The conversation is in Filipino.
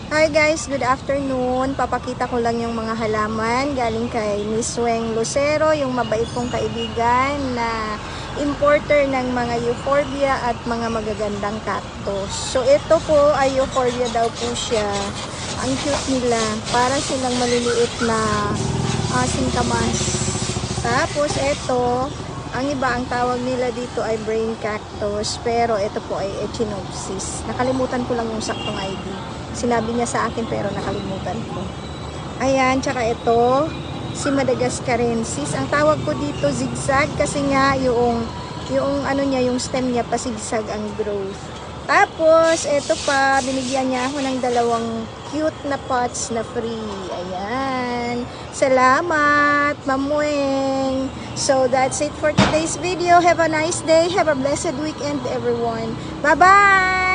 Hi guys, good afternoon. Papakita ko lang yung mga halaman galing kay Miss Weng Lucero, yung mabait kong kaibigan na importer ng mga euphorbia at mga magagandang cactus. So ito po ay euphorbia daw po siya. Ang cute nila, para silang maliliit na singkamas. Tapos ito, ang iba ang tawag nila dito ay brain cactus, pero ito po ay echinopsis. Nakalimutan ko lang yung saktong ID. Sinabi niya sa akin pero nakalimutan ko. Ayan, tsaka ito, si Madagascarensis. Ang tawag ko dito zigzag kasi nga yung ano niya, yung stem niya pasigsag ang growth. Tapos, ito pa, binigyan niya ako ng 2 cute na pots na free. Ayan. Salamat, Mamueng. So, that's it for today's video. Have a nice day. Have a blessed weekend, everyone. Bye-bye!